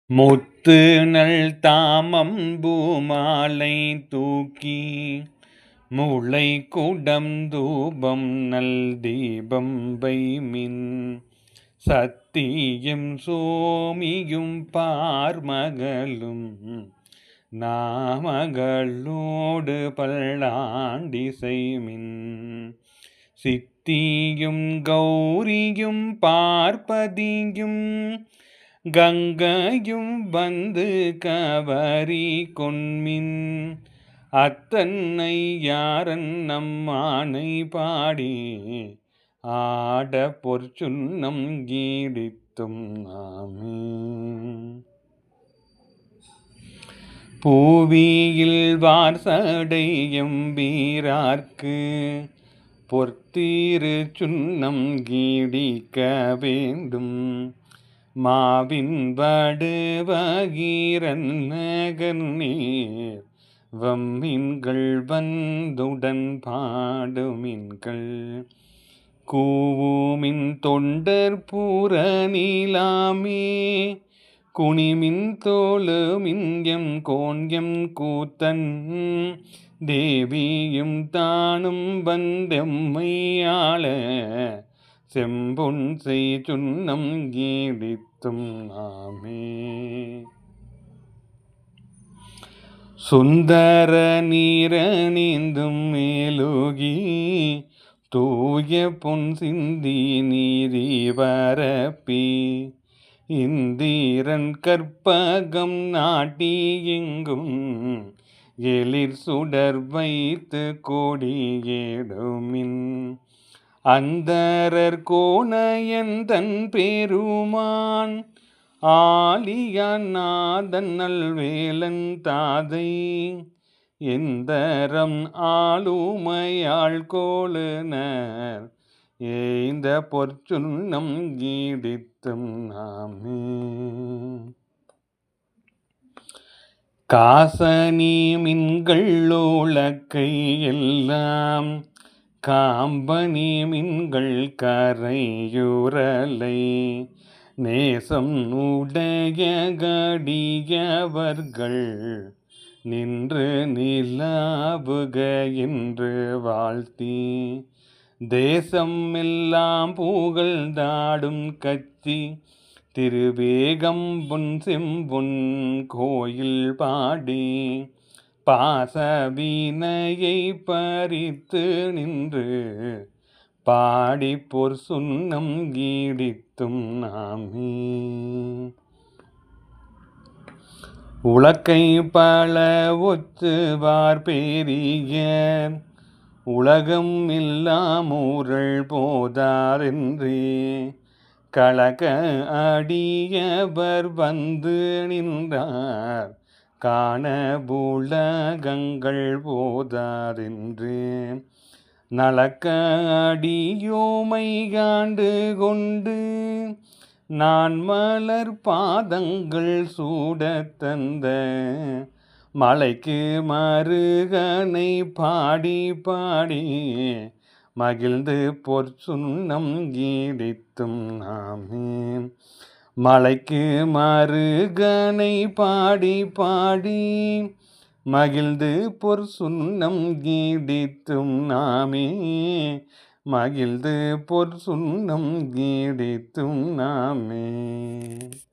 முத்து நல் தாமம் பூமாலை தூக்கி முளை குடம் தூபம் நல் தீபம் வைமின் சத்தியும் சோமியும் பார்மகளும் நாமகளோடு பல்லாண்டிசைமின் சித்தியும் கௌரியும் பார்ப்பதியும் கங்கையும் வந்து கவரி கொன்மின் அத்தன்னை யாரன் நம்மானை பாடி ஆட பொற்சுன்னம் ஈடித்தும் நாமே. பூவியில் வார்சடை எம்பீரார்க்கு பொற்தீரு சுன்னம் ஈடிக்க வேண்டும். மாவின் வடுவகீரன் நகர்நீர் வம்மின்கள் வந்துடன் பாடுமின்கள் கூவுமின் தொண்டர் பூரணிலாமே குனிமின் தோளுமின் எம் கோன்யம் கூத்தன் தேவியும் தானும் வந்தெம்மையாள செம்பொன் செய் சுன்னம் ஈடித்தும் நாமே. சுந்தர நீரணிந்தும் மேலுகி தூய பொன் சிந்தி நீரி வரப்பி இந்திரன் கற்பகம் நாட்டி எங்கும் எழிற் சுடர் வைத்து கோடியேடுமின் அந்தரர் கோணையன் தன் பெருமான் ஆலியான் நாதன் நல்வேலன் தாதை எந்தரம் ஆளுமையாள் கோளுனர் ஏய்ந்த பொற்சுன்னம் ஈடித்தும் நாமே. காசனி மின்கள் உலக்கை எல்லாம் காம்பனி மின்கள் கரையுரலை நேசம் உடைய கடியவர்கள் நின்று நிலாவுக என்று வாழ்த்தி தேசம் எல்லாம் புகழ்ந்தாடும் கச்சி திருவேகம் பொன் செம்பொன் கோயில் பாடி பாசவினையை பறித்து நின்று பாடி பொற் சுன்னம் ஈடித்தும் நாமே. உலக்கை பல ஒத்துவார் பெரிய உலகம் எல்லாம் ஊரல் போதாரென்றே கலக அடியவர் வந்து நின்றார் காண புலகங்கள் போதாரென்றே நலக்க அடியோமை காண்டு கொண்டு நான் மலர் பாதங்கள் சூடத் தந்த மலைக்கு மருகனை பாடி பாடி மகிழ்ந்து பொற்சுன்னம் ஈடித்தும் நாமே. மலைக்கு மருகனை பாடி பாடி மகிழ்ந்து பொற்சுன்னம் ஈடித்தும் நாமே. மகிழ்ந்து பொற்சுன்னம் ஈடித்தும் நாமே.